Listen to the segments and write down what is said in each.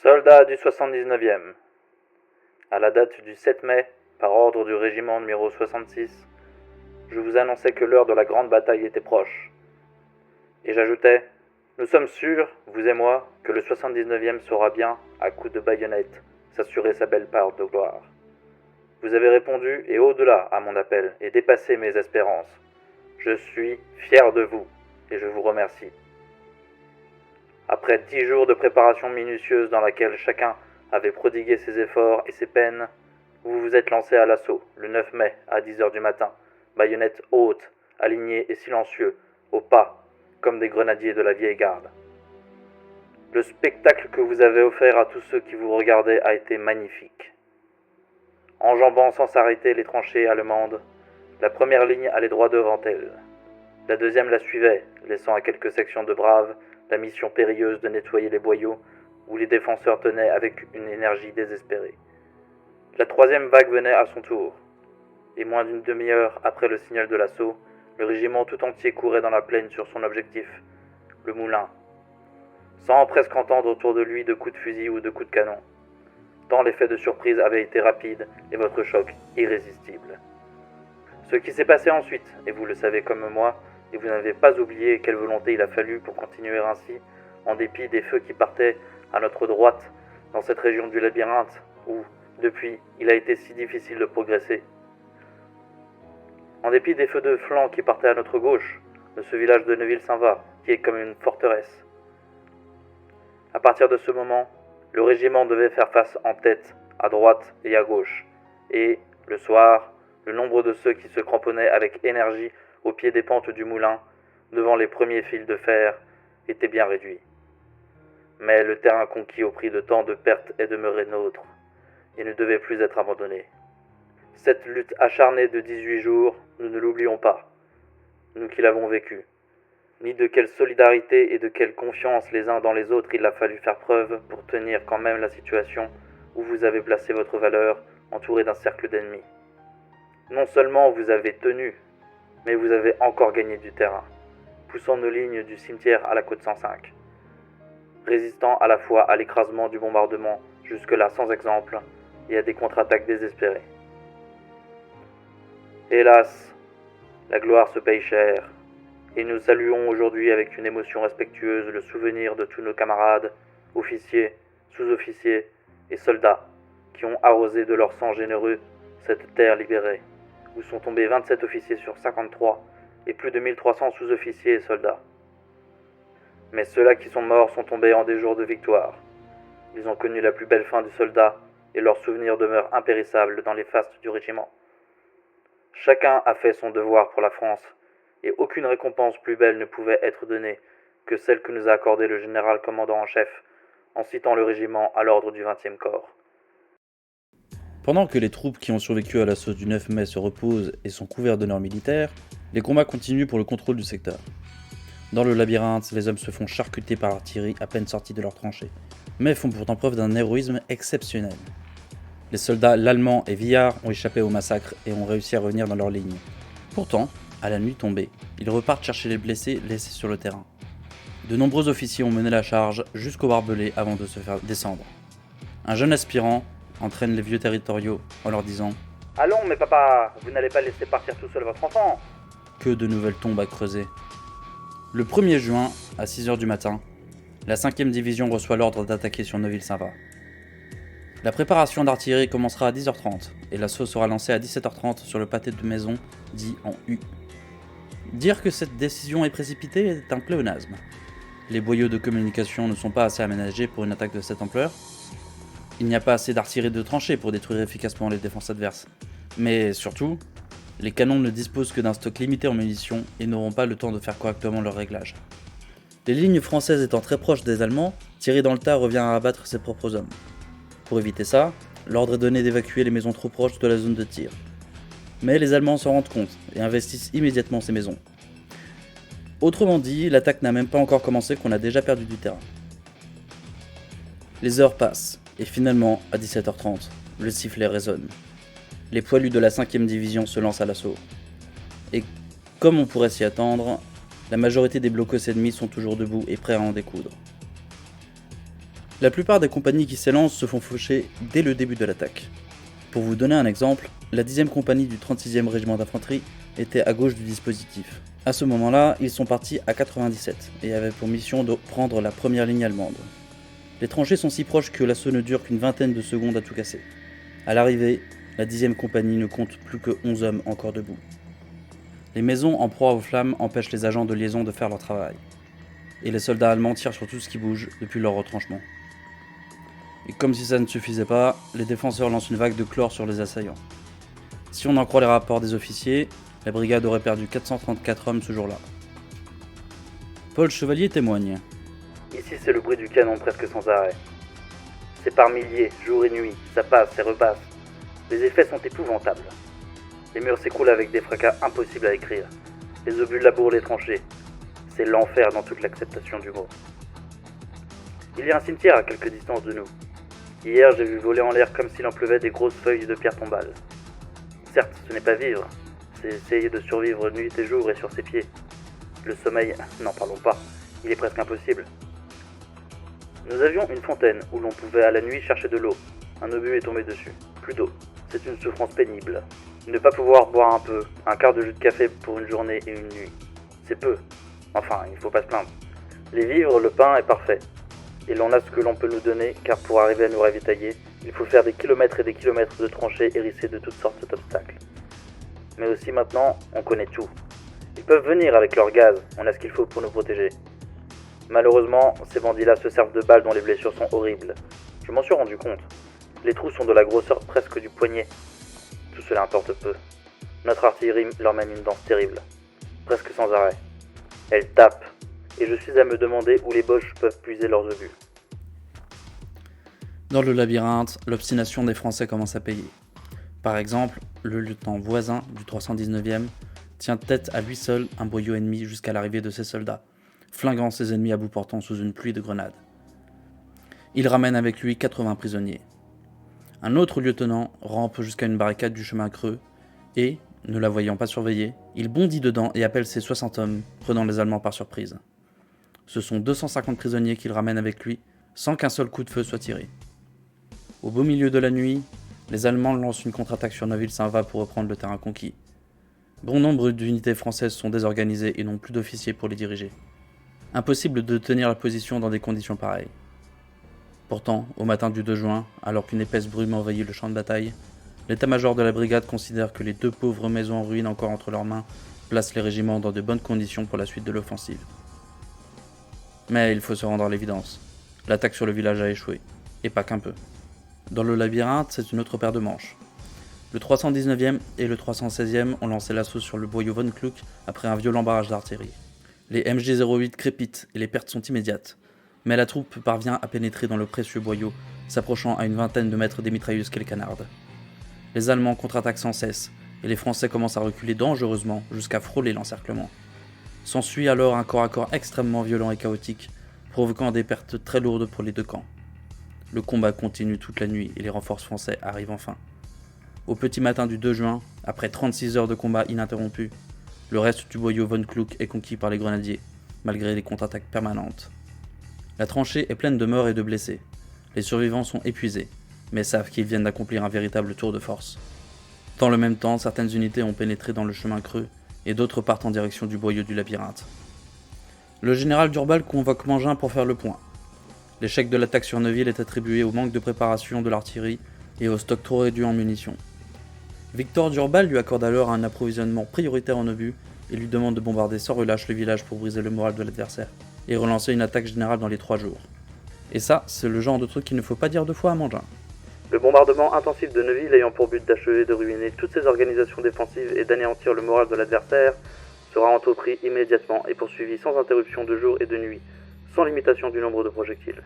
Soldats du 79e. À la date du 7 mai, par ordre du régiment numéro 66, je vous annonçais que l'heure de la grande bataille était proche. Et j'ajoutais, nous sommes sûrs, vous et moi, que le 79e saura bien, à coups de baïonnette, s'assurer sa belle part de gloire. Vous avez répondu, et au-delà, à mon appel, et dépassé mes espérances. Je suis fier de vous, et je vous remercie. Après 10 jours de préparation minutieuse dans laquelle chacun avait prodigué ses efforts et ses peines, vous vous êtes lancé à l'assaut, le 9 mai, à 10h du matin, baïonnettes hautes, alignés et silencieux, au pas, comme des grenadiers de la vieille garde. Le spectacle que vous avez offert à tous ceux qui vous regardaient a été magnifique. Enjambant sans s'arrêter les tranchées allemandes, la première ligne allait droit devant elle. La deuxième la suivait, laissant à quelques sections de braves la mission périlleuse de nettoyer les boyaux où les défenseurs tenaient avec une énergie désespérée. La troisième vague venait à son tour, et moins d'une demi-heure après le signal de l'assaut, le régiment tout entier courait dans la plaine sur son objectif, le moulin, sans presque entendre autour de lui de coups de fusil ou de coups de canon, tant l'effet de surprise avait été rapide et votre choc irrésistible. Ce qui s'est passé ensuite, et vous le savez comme moi, et vous n'avez pas oublié quelle volonté il a fallu pour continuer ainsi, en dépit des feux qui partaient à notre droite dans cette région du labyrinthe où, depuis, il a été si difficile de progresser. En dépit des feux de flanc qui partaient à notre gauche, de ce village de Neuville-Saint-Va, qui est comme une forteresse. À partir de ce moment, le régiment devait faire face en tête, à droite et à gauche, et, le soir, le nombre de ceux qui se cramponnaient avec énergie au pied des pentes du moulin, devant les premiers fils de fer, était bien réduit. Mais le terrain conquis au prix de tant de pertes est demeuré nôtre, et ne devait plus être abandonné. Cette lutte acharnée de 18 jours, nous ne l'oublions pas, nous qui l'avons vécue. Ni de quelle solidarité et de quelle confiance les uns dans les autres il a fallu faire preuve pour tenir quand même la situation où vous avez placé votre valeur, entouré d'un cercle d'ennemis. Non seulement vous avez tenu, mais vous avez encore gagné du terrain, poussant nos lignes du cimetière à la côte 105, résistant à la fois à l'écrasement du bombardement jusque-là sans exemple et à des contre-attaques désespérées. Hélas, la gloire se paye cher, et nous saluons aujourd'hui avec une émotion respectueuse le souvenir de tous nos camarades, officiers, sous-officiers et soldats qui ont arrosé de leur sang généreux cette terre libérée, où sont tombés 27 officiers sur 53 et plus de 1300 sous-officiers et soldats. Mais ceux-là qui sont morts sont tombés en des jours de victoire. Ils ont connu la plus belle fin du soldat et leurs souvenirs demeurent impérissables dans les fastes du régiment. Chacun a fait son devoir pour la France, et aucune récompense plus belle ne pouvait être donnée que celle que nous a accordée le général commandant en chef, en citant le régiment à l'ordre du 20e corps. Pendant que les troupes qui ont survécu à l'assaut du 9 mai se reposent et sont couverts d'honneurs militaires, les combats continuent pour le contrôle du secteur. Dans le labyrinthe, les hommes se font charcuter par l'artillerie à peine sortis de leurs tranchées, mais font pourtant preuve d'un héroïsme exceptionnel. Les soldats Lallemand et Villard ont échappé au massacre et ont réussi à revenir dans leurs lignes. Pourtant, à la nuit tombée, ils repartent chercher les blessés laissés sur le terrain. De nombreux officiers ont mené la charge jusqu'au barbelé avant de se faire descendre. Un jeune aspirant entraîne les vieux territoriaux en leur disant « Allons, mais papa, vous n'allez pas laisser partir tout seul votre enfant !» Que de nouvelles tombes à creuser. Le 1er juin, à 6h du matin, la 5e division reçoit l'ordre d'attaquer sur Neuville-Saint-Va. La préparation d'artillerie commencera à 10h30 et l'assaut sera lancé à 17h30 sur le pâté de maison dit en U. Dire que cette décision est précipitée est un pléonasme. Les boyaux de communication ne sont pas assez aménagés pour une attaque de cette ampleur. Il n'y a pas assez d'artillerie de tranchées pour détruire efficacement les défenses adverses. Mais surtout, les canons ne disposent que d'un stock limité en munitions et n'auront pas le temps de faire correctement leur réglage. Les lignes françaises étant très proches des Allemands, tirer dans le tas revient à abattre ses propres hommes. Pour éviter ça, l'ordre est donné d'évacuer les maisons trop proches de la zone de tir. Mais les Allemands s'en rendent compte et investissent immédiatement ces maisons. Autrement dit, l'attaque n'a même pas encore commencé qu'on a déjà perdu du terrain. Les heures passent, et finalement, à 17h30, le sifflet résonne. Les poilus de la 5e division se lancent à l'assaut. Et comme on pourrait s'y attendre, la majorité des blocos ennemis sont toujours debout et prêts à en découdre. La plupart des compagnies qui s'élancent se font faucher dès le début de l'attaque. Pour vous donner un exemple, la 10e compagnie du 36e régiment d'infanterie était à gauche du dispositif. À ce moment-là, ils sont partis à 97 et avaient pour mission de prendre la première ligne allemande. Les tranchées sont si proches que l'assaut ne dure qu'une vingtaine de secondes à tout casser. À l'arrivée, la 10e compagnie ne compte plus que 11 hommes encore debout. Les maisons en proie aux flammes empêchent les agents de liaison de faire leur travail. Et les soldats allemands tirent sur tout ce qui bouge depuis leur retranchement. Et comme si ça ne suffisait pas, les défenseurs lancent une vague de chlore sur les assaillants. Si on en croit les rapports des officiers, la brigade aurait perdu 434 hommes ce jour-là. Paul Chevalier témoigne. Ici, c'est le bruit du canon presque sans arrêt. C'est par milliers, jour et nuit, ça passe et repasse. Les effets sont épouvantables. Les murs s'écroulent avec des fracas impossibles à écrire. Les obus labourent les tranchées. C'est l'enfer dans toute l'acceptation du mot. Il y a un cimetière à quelques distances de nous. Hier, j'ai vu voler en l'air comme s'il en pleuvait des grosses feuilles de pierre tombale. Certes, ce n'est pas vivre, c'est essayer de survivre nuit et jour et sur ses pieds. Le sommeil, n'en parlons pas, il est presque impossible. Nous avions une fontaine où l'on pouvait à la nuit chercher de l'eau. Un obus est tombé dessus. Plus d'eau. C'est une souffrance pénible. Ne pas pouvoir boire un peu, un quart de jus de café pour une journée et une nuit. C'est peu. Enfin, il ne faut pas se plaindre. Les vivres, le pain est parfait. Et l'on a ce que l'on peut nous donner, car pour arriver à nous ravitailler, il faut faire des kilomètres et des kilomètres de tranchées hérissées de toutes sortes d'obstacles. Mais aussi maintenant, on connaît tout. Ils peuvent venir avec leur gaz, on a ce qu'il faut pour nous protéger. Malheureusement, ces bandits-là se servent de balles dont les blessures sont horribles. Je m'en suis rendu compte. Les trous sont de la grosseur presque du poignet. Tout cela importe peu. Notre artillerie leur mène une danse terrible. Presque sans arrêt. Elle tape. Et je suis à me demander où les Boches peuvent puiser leurs obus. Dans le labyrinthe, l'obstination des Français commence à payer. Par exemple, le lieutenant Voisin du 319e tient tête à lui seul un boyau ennemi jusqu'à l'arrivée de ses soldats, flinguant ses ennemis à bout portant sous une pluie de grenades. Il ramène avec lui 80 prisonniers. Un autre lieutenant rampe jusqu'à une barricade du chemin creux et, ne la voyant pas surveiller, il bondit dedans et appelle ses 60 hommes, prenant les Allemands par surprise. Ce sont 250 prisonniers qu'il ramène avec lui, sans qu'un seul coup de feu soit tiré. Au beau milieu de la nuit, les Allemands lancent une contre-attaque sur Neuville-Saint-Va pour reprendre le terrain conquis. Bon nombre d'unités françaises sont désorganisées et n'ont plus d'officiers pour les diriger. Impossible de tenir la position dans des conditions pareilles. Pourtant, au matin du 2 juin, alors qu'une épaisse brume envahit le champ de bataille, l'état-major de la brigade considère que les deux pauvres maisons en ruine encore entre leurs mains placent les régiments dans de bonnes conditions pour la suite de l'offensive. Mais il faut se rendre à l'évidence. L'attaque sur le village a échoué, et pas qu'un peu. Dans le labyrinthe, c'est une autre paire de manches. Le 319e et le 316e ont lancé l'assaut sur le boyau von Kluck après un violent barrage d'artillerie. Les MG-08 crépitent et les pertes sont immédiates. Mais la troupe parvient à pénétrer dans le précieux boyau, s'approchant à une vingtaine de mètres des mitrailleuses qu'elle canarde. Les Allemands contre-attaquent sans cesse, et les Français commencent à reculer dangereusement jusqu'à frôler l'encerclement. S'ensuit alors un corps à corps extrêmement violent et chaotique, provoquant des pertes très lourdes pour les deux camps. Le combat continue toute la nuit et les renforts français arrivent enfin. Au petit matin du 2 juin, après 36 heures de combat ininterrompus, le reste du boyau von Kluck est conquis par les grenadiers, malgré les contre-attaques permanentes. La tranchée est pleine de morts et de blessés. Les survivants sont épuisés, mais savent qu'ils viennent d'accomplir un véritable tour de force. Dans le même temps, certaines unités ont pénétré dans le chemin creux et d'autres partent en direction du boyau du labyrinthe. Le général Durbal convoque Mangin pour faire le point. L'échec de l'attaque sur Neuville est attribué au manque de préparation de l'artillerie et au stock trop réduit en munitions. Victor Durbal lui accorde alors un approvisionnement prioritaire en obus et lui demande de bombarder sans relâche le village pour briser le moral de l'adversaire et relancer une attaque générale dans les 3 jours. Et ça, c'est le genre de truc qu'il ne faut pas dire deux fois à Mangin. Le bombardement intensif de Neuville ayant pour but d'achever de ruiner toutes ses organisations défensives et d'anéantir le moral de l'adversaire sera entrepris immédiatement et poursuivi sans interruption de jour et de nuit, sans limitation du nombre de projectiles.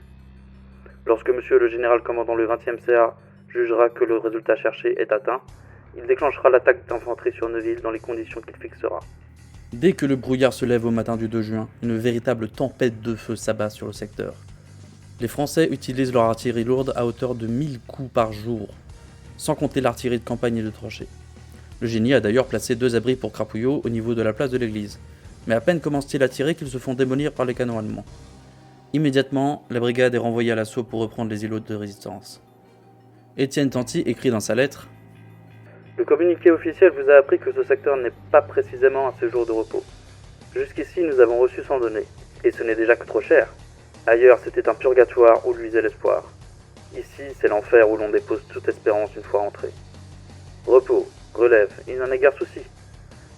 Lorsque monsieur le général commandant le 20e CA jugera que le résultat cherché est atteint, il déclenchera l'attaque d'infanterie sur Neuville dans les conditions qu'il fixera. Dès que le brouillard se lève au matin du 2 juin, une véritable tempête de feu s'abat sur le secteur. Les Français utilisent leur artillerie lourde à hauteur de 1000 coups par jour, sans compter l'artillerie de campagne et de tranchée. Le génie a d'ailleurs placé 2 abris pour crapouillots au niveau de la place de l'église, mais à peine commencent-ils à tirer qu'ils se font démolir par les canons allemands. Immédiatement, la brigade est renvoyée à l'assaut pour reprendre les îlots de résistance. Étienne Tanti écrit dans sa lettre « Le communiqué officiel vous a appris que ce secteur n'est pas précisément un séjour de repos. Jusqu'ici, nous avons reçu sans donner, et ce n'est déjà que trop cher. Ailleurs, c'était un purgatoire où luisait l'espoir. Ici, c'est l'enfer où l'on dépose toute espérance une fois entré. Repos, relève, il n'en est guère souci.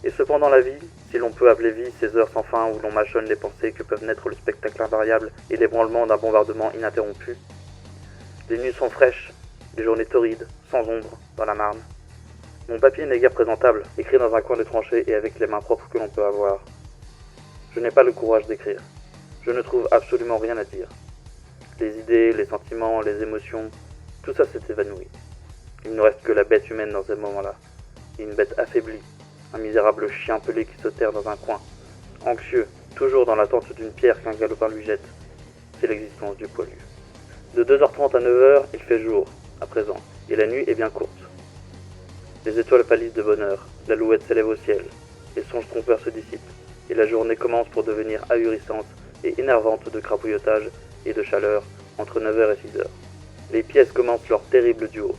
Et cependant la vie, si l'on peut appeler vie ces heures sans fin où l'on mâchonne les pensées que peuvent naître le spectacle invariable et l'ébranlement d'un bombardement ininterrompu. Les nuits sont fraîches, les journées torrides, sans ombre, dans la Marne. Mon papier n'est guère présentable, écrit dans un coin de tranchée et avec les mains propres que l'on peut avoir. Je n'ai pas le courage d'écrire. Je ne trouve absolument rien à dire. Les idées, les sentiments, les émotions, tout ça s'est évanoui. Il ne reste que la bête humaine dans ces moments-là. Une bête affaiblie, un misérable chien pelé qui se terre dans un coin, anxieux, toujours dans l'attente d'une pierre qu'un galopin lui jette. C'est l'existence du poilu. De 2h30 à 9h, il fait jour, à présent, et la nuit est bien courte. Les étoiles pâlissent de bonheur, l'alouette s'élève au ciel, les songes trompeurs se dissipent, et la journée commence pour devenir ahurissante et énervante de crapouillotage et de chaleur entre 9h et 6h. Les pièces commencent leur terrible duo.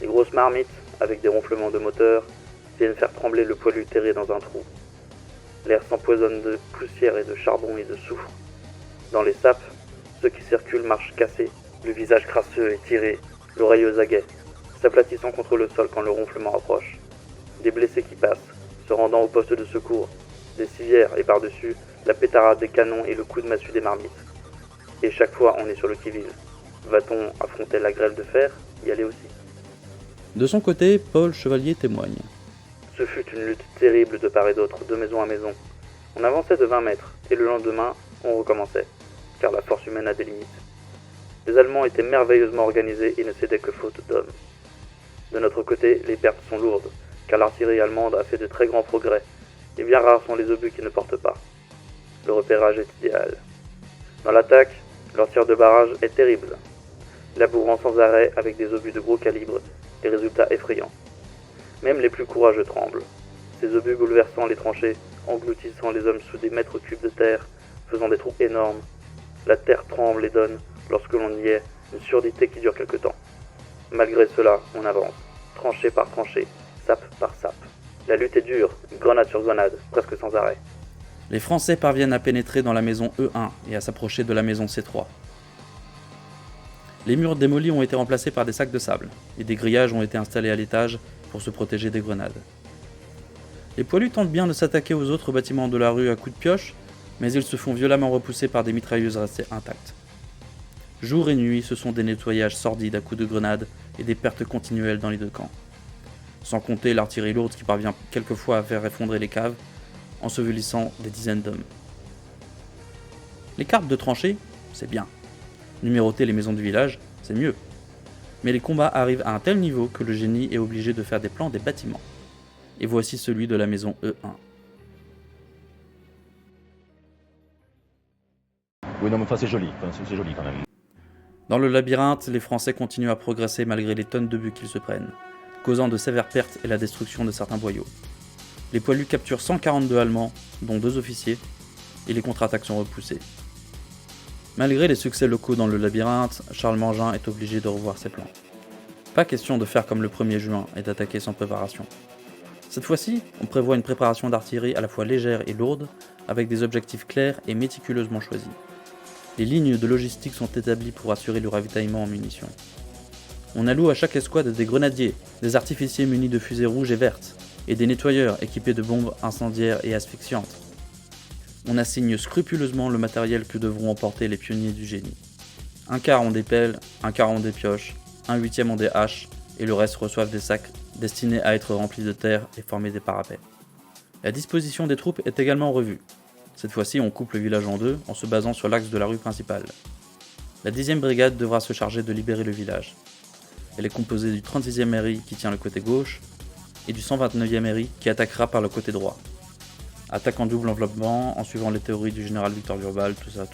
Les grosses marmites, avec des ronflements de moteur, viennent faire trembler le poilu terré dans un trou. L'air s'empoisonne de poussière et de charbon et de soufre. Dans les sapes, ceux qui circulent marchent cassés, le visage crasseux et tiré, l'oreille aux aguets, s'aplatissant contre le sol quand le ronflement approche. Des blessés qui passent, se rendant au poste de secours, des civières et par-dessus, la pétarade des canons et le coup de massue des marmites. Et chaque fois, on est sur le qui-vive. Va-t-on affronter la grêle de fer? Y aller aussi. De son côté, Paul Chevalier témoigne. Ce fut une lutte terrible de part et d'autre, de maison à maison. On avançait de 20 mètres, et le lendemain, on recommençait, car la force humaine a des limites. Les Allemands étaient merveilleusement organisés et ne cédaient que faute d'hommes. De notre côté, les pertes sont lourdes, car l'artillerie allemande a fait de très grands progrès, et bien rares sont les obus qui ne portent pas. Le repérage est idéal. Dans l'attaque, leur tir de barrage est terrible, labourant sans arrêt avec des obus de gros calibre, et résultats effrayants. Même les plus courageux tremblent, ces obus bouleversant les tranchées, engloutissant les hommes sous des mètres cubes de terre, faisant des trous énormes. La terre tremble et donne, lorsque l'on y est, une surdité qui dure quelque temps. Malgré cela, on avance, tranchée par tranchée, sape par sape. La lutte est dure, grenade sur grenade, presque sans arrêt. Les Français parviennent à pénétrer dans la maison E1 et à s'approcher de la maison C3. Les murs démolis ont été remplacés par des sacs de sable, et des grillages ont été installés à l'étage pour se protéger des grenades. Les poilus tentent bien de s'attaquer aux autres bâtiments de la rue à coups de pioche, mais ils se font violemment repousser par des mitrailleuses restées intactes. Jour et nuit, ce sont des nettoyages sordides à coups de grenades et des pertes continuelles dans les deux camps. Sans compter l'artillerie lourde qui parvient quelquefois à faire effondrer les caves, ensevelissant des dizaines d'hommes. Les cartes de tranchées, c'est bien. Numéroter les maisons du village, c'est mieux. Mais les combats arrivent à un tel niveau que le génie est obligé de faire des plans des bâtiments. Et voici celui de la maison E1. Oui, non, mais enfin, c'est joli quand même. Dans le labyrinthe, les Français continuent à progresser malgré les tonnes de buts qu'ils se prennent, causant de sévères pertes et la destruction de certains boyaux. Les poilus capturent 142 Allemands, dont 2 officiers, et les contre-attaques sont repoussées. Malgré les succès locaux dans le labyrinthe, Charles Mangin est obligé de revoir ses plans. Pas question de faire comme le 1er juin et d'attaquer sans préparation. Cette fois-ci, on prévoit une préparation d'artillerie à la fois légère et lourde, avec des objectifs clairs et méticuleusement choisis. Les lignes de logistique sont établies pour assurer le ravitaillement en munitions. On alloue à chaque escouade des grenadiers, des artificiers munis de fusées rouges et vertes, et des nettoyeurs équipés de bombes incendiaires et asphyxiantes. On assigne scrupuleusement le matériel que devront emporter les pionniers du génie. Un quart ont des pelles, un quart ont des pioches, un huitième ont des haches, et le reste reçoivent des sacs destinés à être remplis de terre et former des parapets. La disposition des troupes est également revue. Cette fois-ci, on coupe le village en deux en se basant sur l'axe de la rue principale. La 10e brigade devra se charger de libérer le village. Elle est composée du 36e RI qui tient le côté gauche et du 129e RI qui attaquera par le côté droit. Attaque en double enveloppement en suivant les théories du général Victor Durbal, tout ça.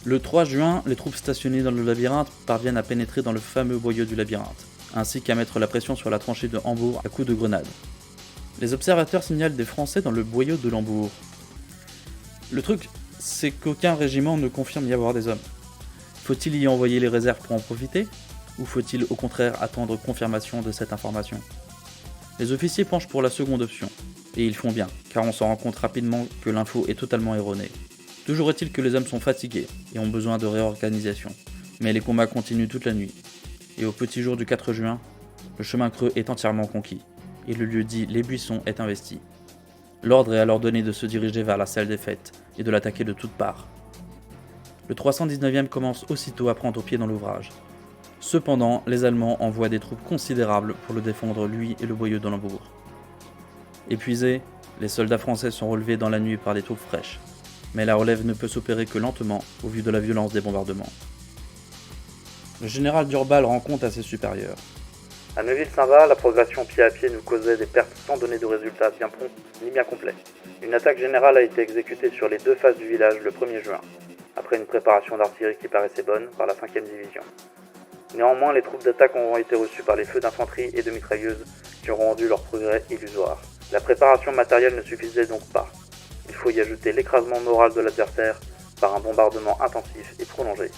Le 3 juin, les troupes stationnées dans le labyrinthe parviennent à pénétrer dans le fameux boyau du labyrinthe, ainsi qu'à mettre la pression sur la tranchée de Hambourg à coups de grenade. Les observateurs signalent des Français dans le boyau de Hambourg. Le truc, c'est qu'aucun régiment ne confirme y avoir des hommes. Faut-il y envoyer les réserves pour en profiter ? Ou faut-il au contraire attendre confirmation de cette information ? Les officiers penchent pour la seconde option, et ils font bien, car on se rend compte rapidement que l'info est totalement erronée. Toujours est-il que les hommes sont fatigués et ont besoin de réorganisation, mais les combats continuent toute la nuit. Et au petit jour du 4 juin, le chemin creux est entièrement conquis, et le lieu dit Les Buissons est investi. L'ordre est alors donné de se diriger vers la salle des fêtes et de l'attaquer de toutes parts. Le 319e commence aussitôt à prendre pied dans l'ouvrage. Cependant, les Allemands envoient des troupes considérables pour le défendre lui et le boyau de Lembourg. Épuisés, les soldats français sont relevés dans la nuit par des troupes fraîches, mais la relève ne peut s'opérer que lentement au vu de la violence des bombardements. Le général Durbal rend compte à ses supérieurs. À Neuville-Saint-Va, la progression pied à pied nous causait des pertes sans donner de résultats bien prompts ni bien complets. Une attaque générale a été exécutée sur les deux faces du village le 1er juin, après une préparation d'artillerie qui paraissait bonne par la 5e division. Néanmoins, les troupes d'attaque ont été reçues par les feux d'infanterie et de mitrailleuses qui ont rendu leur progrès illusoire. La préparation matérielle ne suffisait donc pas. Il faut y ajouter l'écrasement moral de l'adversaire par un bombardement intensif et prolongé.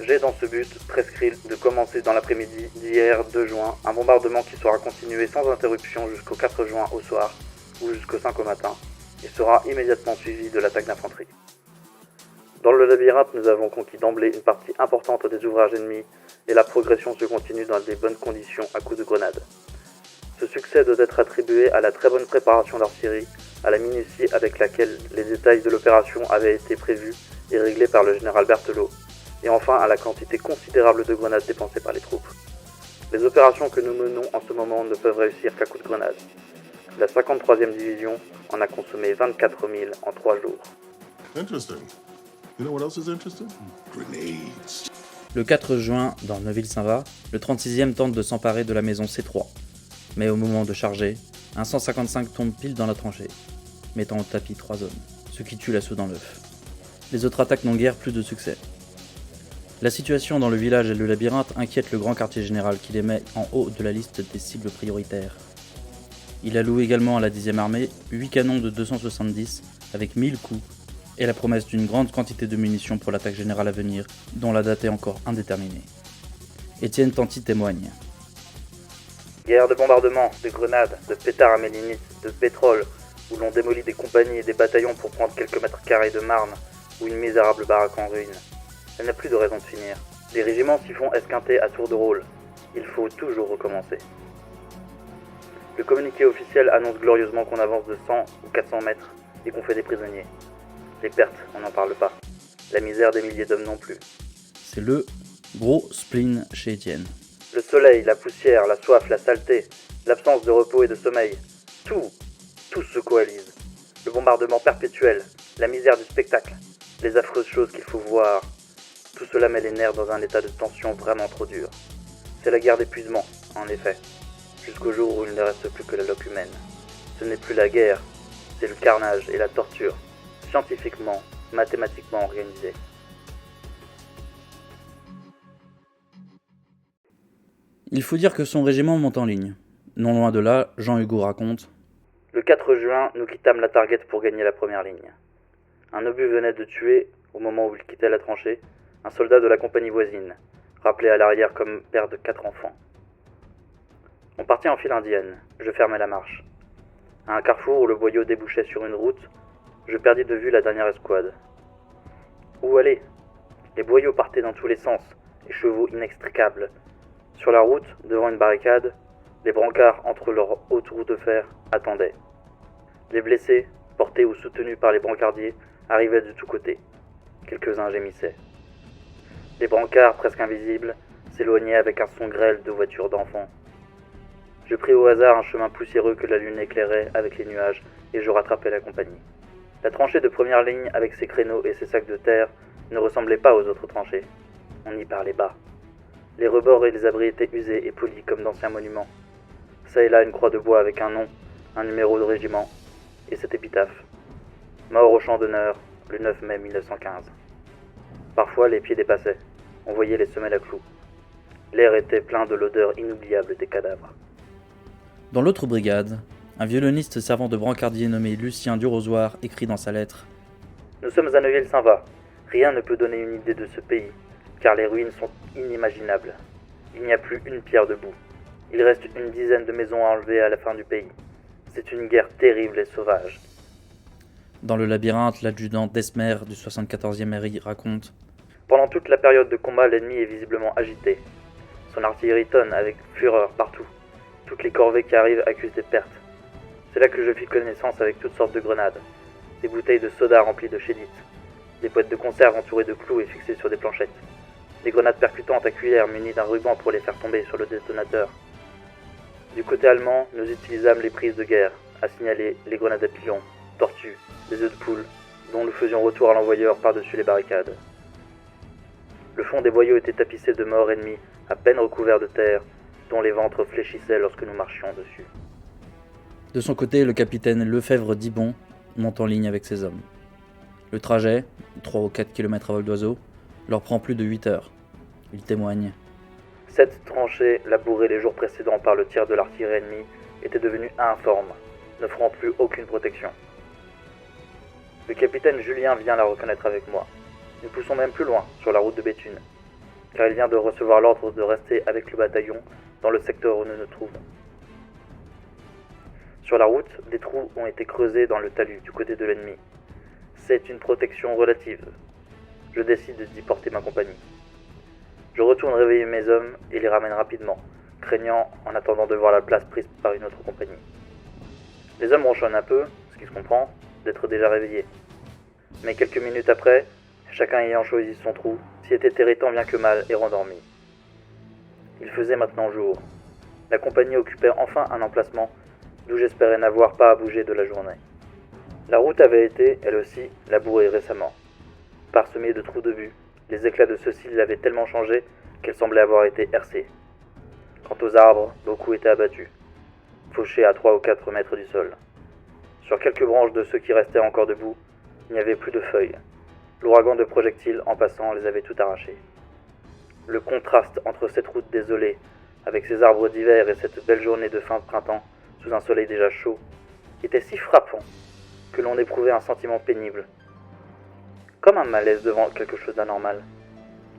J'ai dans ce but prescrit de commencer dans l'après-midi d'hier 2 juin un bombardement qui sera continué sans interruption jusqu'au 4 juin au soir ou jusqu'au 5 au matin et sera immédiatement suivi de l'attaque d'infanterie. Dans le labyrinthe, nous avons conquis d'emblée une partie importante des ouvrages ennemis et la progression se continue dans des bonnes conditions à coups de grenades. Ce succès doit être attribué à la très bonne préparation d'artillerie, à la minutie avec laquelle les détails de l'opération avaient été prévus et réglés par le général Berthelot, et enfin à la quantité considérable de grenades dépensées par les troupes. Les opérations que nous menons en ce moment ne peuvent réussir qu'à coups de grenades. La 53e division en a consommé 24 000 en 3 jours. Interesting. You know what else is interesting? Grenades. Le 4 juin, dans Neuville-Saint-Va, le 36e tente de s'emparer de la maison C3. Mais au moment de charger, un 155 tombe pile dans la tranchée, mettant au tapis 3 hommes, ce qui tue l'assaut dans l'œuf. Les autres attaques n'ont guère plus de succès. La situation dans le village et le labyrinthe inquiète le grand quartier général qui les met en haut de la liste des cibles prioritaires. Il alloue également à la 10e armée 8 canons de 270 avec 1000 coups et la promesse d'une grande quantité de munitions pour l'attaque générale à venir, dont la date est encore indéterminée. Étienne Tanti témoigne. Guerre de bombardements, de grenades, de pétards à mélinite, de pétrole, où l'on démolit des compagnies et des bataillons pour prendre quelques mètres carrés de marne, ou une misérable baraque en ruine. Elle n'a plus de raison de finir. Les régiments s'y font esquinter à tour de rôle. Il faut toujours recommencer. Le communiqué officiel annonce glorieusement qu'on avance de 100 ou 400 mètres et qu'on fait des prisonniers. Les pertes, on n'en parle pas. La misère des milliers d'hommes non plus. C'est le gros spleen chez Étienne. Le soleil, la poussière, la soif, la saleté, l'absence de repos et de sommeil, tout se coalise. Le bombardement perpétuel, la misère du spectacle, les affreuses choses qu'il faut voir, tout cela met les nerfs dans un état de tension vraiment trop dur. C'est la guerre d'épuisement, en effet, jusqu'au jour où il ne reste plus que la loque humaine. Ce n'est plus la guerre, c'est le carnage et la torture, scientifiquement, mathématiquement organisés. Il faut dire que son régiment monte en ligne. Non loin de là, Jean-Hugo raconte. Le 4 juin, nous quittâmes la Target pour gagner la première ligne. Un obus venait de tuer, au moment où il quittait la tranchée, un soldat de la compagnie voisine, rappelé à l'arrière comme père de 4 enfants. On partit en file indienne, je fermais la marche. À un carrefour où le boyau débouchait sur une route, je perdis de vue la dernière escouade. Où aller ? Les boyaux partaient dans tous les sens, les chevaux inextricables. Sur la route, devant une barricade, les brancards entre leurs hautes roues de fer attendaient. Les blessés, portés ou soutenus par les brancardiers, arrivaient de tous côtés. Quelques-uns gémissaient. Les brancards, presque invisibles, s'éloignaient avec un son grêle de voitures d'enfants. Je pris au hasard un chemin poussiéreux que la lune éclairait avec les nuages et je rattrapais la compagnie. La tranchée de première ligne, avec ses créneaux et ses sacs de terre, ne ressemblait pas aux autres tranchées. On y parlait bas. Les rebords et les abris étaient usés et polis comme d'anciens monuments. Ça et là une croix de bois avec un nom, un numéro de régiment, et cette épitaphe. Mort au champ d'honneur, le 9 mai 1915. Parfois les pieds dépassaient, on voyait les semelles à clous. L'air était plein de l'odeur inoubliable des cadavres. Dans l'autre brigade, un violoniste servant de brancardier nommé Lucien Durozoir écrit dans sa lettre Nous sommes à Neuville-Saint-Va. Rien ne peut donner une idée de ce pays, car les ruines sont inimaginables. Il n'y a plus une pierre debout. Il reste une dizaine de maisons à enlever à la fin du pays. C'est une guerre terrible et sauvage. Dans le labyrinthe, l'adjudant Desmer du 74e RI raconte « Pendant toute la période de combat, l'ennemi est visiblement agité. Son artillerie tonne avec fureur partout. Toutes les corvées qui arrivent accusent des pertes. C'est là que je fis connaissance avec toutes sortes de grenades. Des bouteilles de soda remplies de chédite. Des boîtes de conserve entourées de clous et fixées sur des planchettes. Des grenades percutantes à cuillère munies d'un ruban pour les faire tomber sur le détonateur. Du côté allemand, nous utilisâmes les prises de guerre, à signaler les grenades à pilon, tortues, des œufs de poule, dont nous faisions retour à l'envoyeur par-dessus les barricades. Le fond des boyaux était tapissé de morts ennemis, à peine recouverts de terre, dont les ventres fléchissaient lorsque nous marchions dessus. » De son côté, le capitaine Lefebvre-Dibon monte en ligne avec ses hommes. Le trajet, 3 ou 4 km à vol d'oiseau, leur prend plus de 8 heures. Il témoigne. 7 tranchées labourées les jours précédents par le tir de l'artillerie ennemie étaient devenues informes, n'offrant plus aucune protection. Le capitaine Julien vient la reconnaître avec moi. Nous poussons même plus loin, sur la route de Béthune, car il vient de recevoir l'ordre de rester avec le bataillon dans le secteur où nous nous trouvons. Sur la route, des trous ont été creusés dans le talus du côté de l'ennemi. C'est une protection relative. Je décide d'y porter ma compagnie. Je retourne réveiller mes hommes et les ramène rapidement, craignant, en attendant de voir la place prise par une autre compagnie. Les hommes ronchonnent un peu, ce qui se comprend, d'être déjà réveillés. Mais quelques minutes après, chacun ayant choisi son trou, s'y était terré tant bien que mal et rendormi. Il faisait maintenant jour. La compagnie occupait enfin un emplacement d'où j'espérais n'avoir pas à bouger de la journée. La route avait été, elle aussi, labourée récemment. Parsemée de trous de vue, les éclats de ceux-ci l'avaient tellement changé qu'elle semblait avoir été hercée. Quant aux arbres, beaucoup étaient abattus, fauchés à 3 ou 4 mètres du sol. Sur quelques branches de ceux qui restaient encore debout, il n'y avait plus de feuilles. L'ouragan de projectiles, en passant, les avait tout arrachés. Le contraste entre cette route désolée, avec ces arbres d'hiver et cette belle journée de fin de printemps, sous un soleil déjà chaud, était si frappant que l'on éprouvait un sentiment pénible, comme un malaise devant quelque chose d'anormal.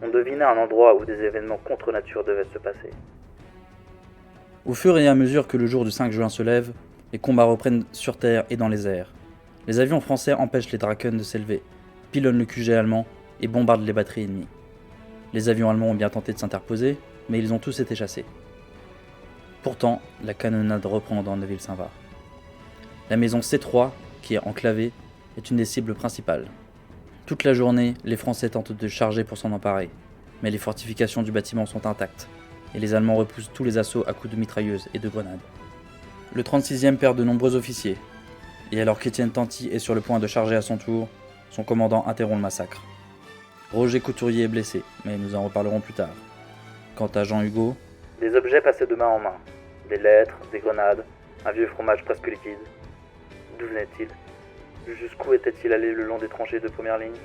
On devinait un endroit où des événements contre nature devaient se passer. Au fur et à mesure que le jour du 5 juin se lève, les combats reprennent sur terre et dans les airs. Les avions français empêchent les Draken de s'élever, pilonnent le QG allemand et bombardent les batteries ennemies. Les avions allemands ont bien tenté de s'interposer, mais ils ont tous été chassés. Pourtant, la canonnade reprend dans Neuville-Saint-Va. La maison C3, qui est enclavée, est une des cibles principales. Toute la journée, les Français tentent de charger pour s'en emparer, mais les fortifications du bâtiment sont intactes, et les Allemands repoussent tous les assauts à coups de mitrailleuses et de grenades. Le 36e perd de nombreux officiers, et alors qu'Étienne Tanty est sur le point de charger à son tour, son commandant interrompt le massacre. Roger Couturier est blessé, mais nous en reparlerons plus tard. Quant à Jean Hugo, Des objets passaient de main en main. Des lettres, des grenades, un vieux fromage presque liquide. D'où venait-il? Jusqu'où était-il allé le long des tranchées de première ligne?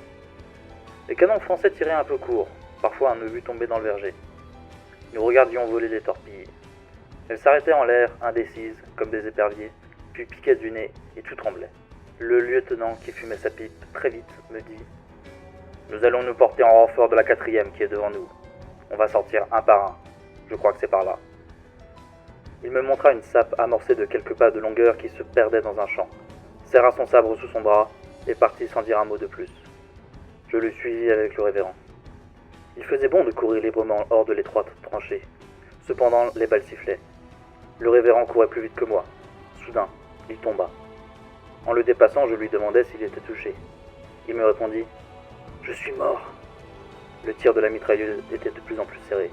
Les canons français tiraient un peu court, parfois un obus tombait dans le verger. Nous regardions voler les torpilles. Elles s'arrêtaient en l'air, indécises, comme des éperviers, puis piquaient du nez et tout tremblait. Le lieutenant qui fumait sa pipe très vite me dit « Nous allons nous porter en renfort de la 4e qui est devant nous. On va sortir un par un. Je crois que c'est par là. » Il me montra une sape amorcée de quelques pas de longueur qui se perdait dans un champ, serra son sabre sous son bras et partit sans dire un mot de plus. Je le suivis avec le révérend. Il faisait bon de courir librement hors de l'étroite tranchée. Cependant, les balles sifflaient. Le révérend courait plus vite que moi. Soudain, il tomba. En le dépassant, je lui demandai s'il était touché. Il me répondit « Je suis mort !» Le tir de la mitrailleuse était de plus en plus serré.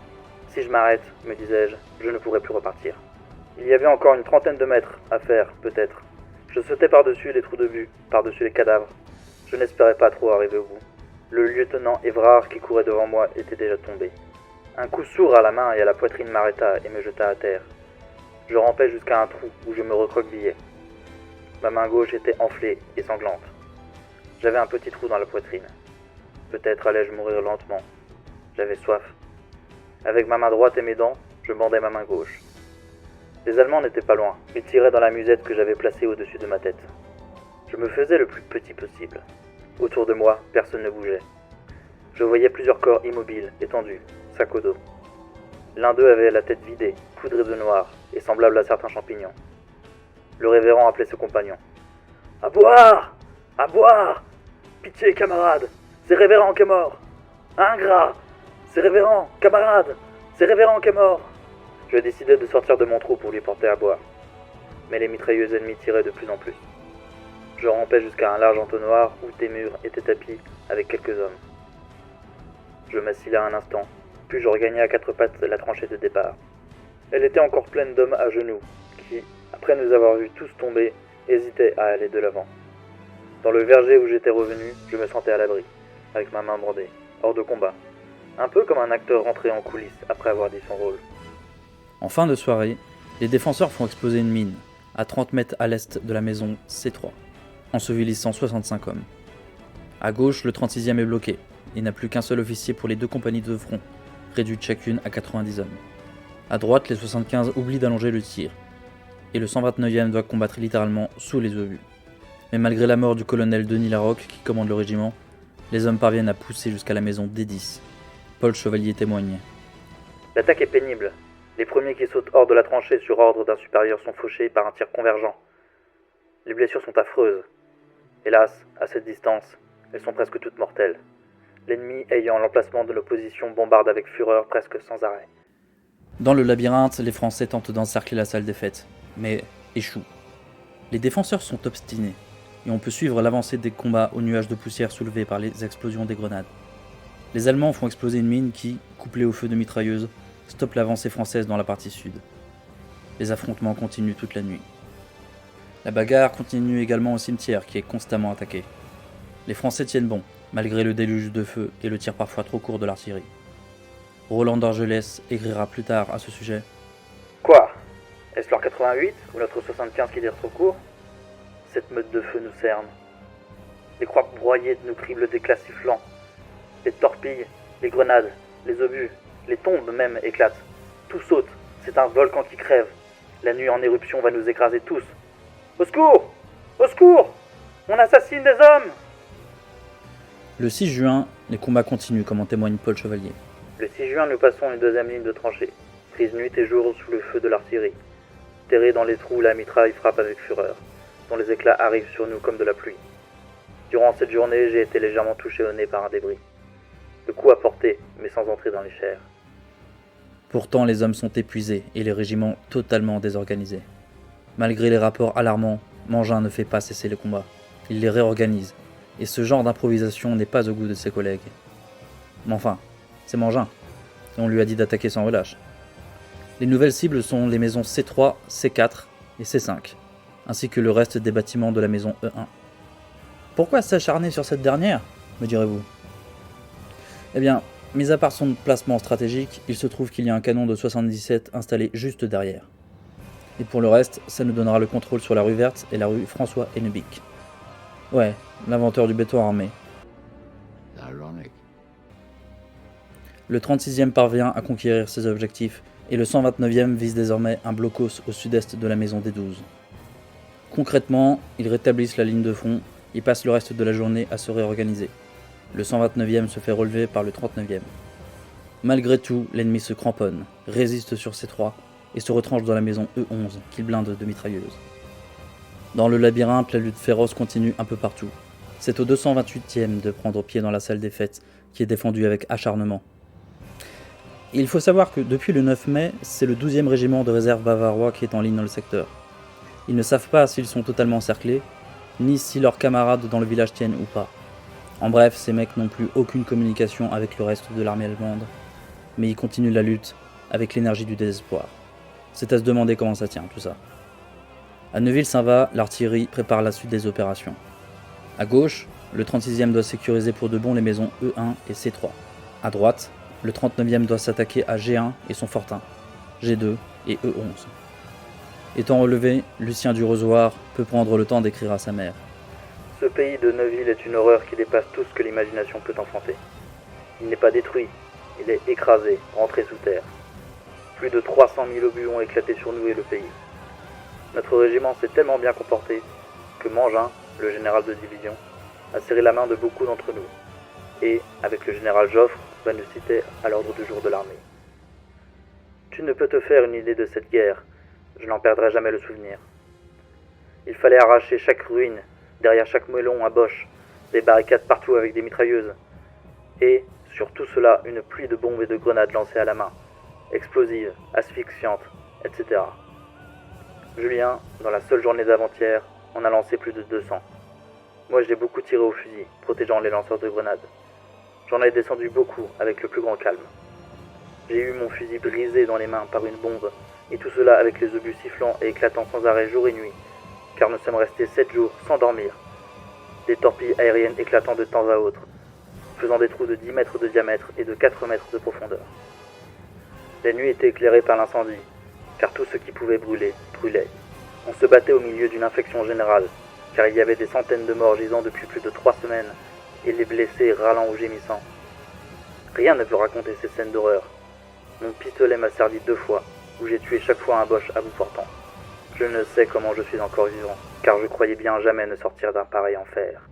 « Si je m'arrête, me disais-je, je ne pourrai plus repartir. » Il y avait encore une trentaine de mètres à faire, peut-être. Je sautais par-dessus les trous de vue, par-dessus les cadavres. Je n'espérais pas trop arriver au bout. Le lieutenant Évrard qui courait devant moi était déjà tombé. Un coup sourd à la main et à la poitrine m'arrêta et me jeta à terre. Je rampais jusqu'à un trou où je me recroquevillais. Ma main gauche était enflée et sanglante. J'avais un petit trou dans la poitrine. Peut-être allais-je mourir lentement. J'avais soif. Avec ma main droite et mes dents, je bandais ma main gauche. Les Allemands n'étaient pas loin. Ils tiraient dans la musette que j'avais placée au-dessus de ma tête. Je me faisais le plus petit possible. Autour de moi, personne ne bougeait. Je voyais plusieurs corps immobiles, étendus, sac au dos. L'un d'eux avait la tête vidée, poudrée de noir, et semblable à certains champignons. Le révérend appelait ses compagnons. « À boire! À boire! Pitié, camarade! C'est révérend qui est mort! Ingrat! C'est révérend, camarade! C'est révérend qui est mort! » Je décidai de sortir de mon trou pour lui porter à boire. Mais les mitrailleuses ennemies tiraient de plus en plus. Je rampais jusqu'à un large entonnoir où des murs étaient tapis avec quelques hommes. Je m'assis là un instant, puis je regagnai à quatre pattes la tranchée de départ. Elle était encore pleine d'hommes à genoux, qui, après nous avoir vus tous tomber, hésitaient à aller de l'avant. Dans le verger où j'étais revenu, je me sentais à l'abri, avec ma main bandée, hors de combat. Un peu comme un acteur rentré en coulisses après avoir dit son rôle. En fin de soirée, les défenseurs font exploser une mine, à 30 mètres à l'est de la maison C3, ensevelissant 65 hommes. À gauche, le 36e est bloqué. Il n'a plus qu'un seul officier pour les 2 compagnies de front, réduites chacune à 90 hommes. À droite, les 75 oublient d'allonger le tir, et le 129e doit combattre littéralement sous les obus. Mais malgré la mort du colonel Denis Larocque qui commande le régiment, les hommes parviennent à pousser jusqu'à la maison D10. Paul Chevalier témoigne. L'attaque est pénible. Les premiers qui sautent hors de la tranchée sur ordre d'un supérieur sont fauchés par un tir convergent. Les blessures sont affreuses. Hélas, à cette distance, elles sont presque toutes mortelles. L'ennemi ayant l'emplacement de l'opposition bombarde avec fureur presque sans arrêt. Dans le labyrinthe, les Français tentent d'encercler la salle des fêtes, mais échouent. Les défenseurs sont obstinés, et on peut suivre l'avancée des combats aux nuages de poussière soulevés par les explosions des grenades. Les Allemands font exploser une mine qui, couplée au feu de mitrailleuses, stoppe l'avancée française dans la partie sud. Les affrontements continuent toute la nuit. La bagarre continue également au cimetière qui est constamment attaqué. Les Français tiennent bon, malgré le déluge de feu et le tir parfois trop court de l'artillerie. Roland d'Argelès écrira plus tard à ce sujet. Quoi? Est-ce leur 88 ou notre 75 qui tire trop court? Cette meute de feu nous cerne. Les croix broyées nous criblent d'éclats sifflants. Les torpilles, les grenades, les obus, les tombes même éclatent. Tout saute, c'est un volcan qui crève. La nuit en éruption va nous écraser tous. Au secours! Au secours! On assassine des hommes! Le 6 juin, les combats continuent comme en témoigne Paul Chevalier. Le 6 juin, nous passons une deuxième ligne de tranchées, prise nuit et jour sous le feu de l'artillerie. Terrés dans les trous, la mitraille frappe avec fureur, dont les éclats arrivent sur nous comme de la pluie. Durant cette journée, j'ai été légèrement touché au nez par un débris. Le coup a porté, mais sans entrer dans les chairs. Pourtant, les hommes sont épuisés et les régiments totalement désorganisés. Malgré les rapports alarmants, Mangin ne fait pas cesser les combats. Il les réorganise, et ce genre d'improvisation n'est pas au goût de ses collègues. Mais enfin, c'est Mangin, et on lui a dit d'attaquer sans relâche. Les nouvelles cibles sont les maisons C3, C4 et C5, ainsi que le reste des bâtiments de la maison E1. Pourquoi s'acharner sur cette dernière, me direz-vous? Eh bien, mis à part son placement stratégique, il se trouve qu'il y a un canon de 77 installé juste derrière. Et pour le reste, ça nous donnera le contrôle sur la rue Verte et la rue François Hennebique. Ouais, l'inventeur du béton armé. Ironic. Le 36e parvient à conquérir ses objectifs et le 129e vise désormais un blocos au sud-est de la maison des 12. Concrètement, ils rétablissent la ligne de front et passent le reste de la journée à se réorganiser. Le 129e se fait relever par le 39e. Malgré tout, l'ennemi se cramponne, résiste sur C3 et se retranche dans la maison E11 qu'il blinde de mitrailleuses. Dans le labyrinthe, la lutte féroce continue un peu partout. C'est au 228e de prendre pied dans la salle des fêtes qui est défendue avec acharnement. Et il faut savoir que depuis le 9 mai, c'est le 12e régiment de réserve bavarois qui est en ligne dans le secteur. Ils ne savent pas s'ils sont totalement encerclés, ni si leurs camarades dans le village tiennent ou pas. En bref, ces mecs n'ont plus aucune communication avec le reste de l'armée allemande, mais ils continuent la lutte avec l'énergie du désespoir. C'est à se demander comment ça tient tout ça. À Neuville-Saint-Va, l'artillerie prépare la suite des opérations. À gauche, le 36e doit sécuriser pour de bon les maisons E1 et C3. À droite, le 39e doit s'attaquer à G1 et son fortin, G2 et E11. Étant relevé, Lucien du Rosoir peut prendre le temps d'écrire à sa mère. Ce pays de Neuville est une horreur qui dépasse tout ce que l'imagination peut enfanter. Il n'est pas détruit, il est écrasé, rentré sous terre. Plus de 300 000 obus ont éclaté sur nous et le pays. Notre régiment s'est tellement bien comporté que Mangin, le général de division, a serré la main de beaucoup d'entre nous, et, avec le général Joffre, va nous citer à l'ordre du jour de l'armée. Tu ne peux te faire une idée de cette guerre, je n'en perdrai jamais le souvenir. Il fallait arracher chaque ruine, derrière chaque moellon à Boche, des barricades partout avec des mitrailleuses, et, sur tout cela, une pluie de bombes et de grenades lancées à la main, explosives, asphyxiantes, etc. Julien, dans la seule journée d'avant-hier, en a lancé plus de 200. Moi j'ai beaucoup tiré au fusil, protégeant les lanceurs de grenades. J'en ai descendu beaucoup avec le plus grand calme. J'ai eu mon fusil brisé dans les mains par une bombe, et tout cela avec les obus sifflant et éclatant sans arrêt jour et nuit, car nous sommes restés 7 jours sans dormir. Des torpilles aériennes éclatant de temps à autre, faisant des trous de 10 mètres de diamètre et de 4 mètres de profondeur. Les nuits étaient éclairées par l'incendie, car tout ce qui pouvait brûler, brûlait. On se battait au milieu d'une infection générale, car il y avait des centaines de morts gisant depuis plus de 3 semaines, et les blessés râlant ou gémissant. Rien ne peut raconter ces scènes d'horreur. Mon pistolet m'a servi 2 fois, où j'ai tué chaque fois un Boche à bout portant. Je ne sais comment je suis encore vivant, car je croyais bien jamais ne sortir d'un pareil enfer.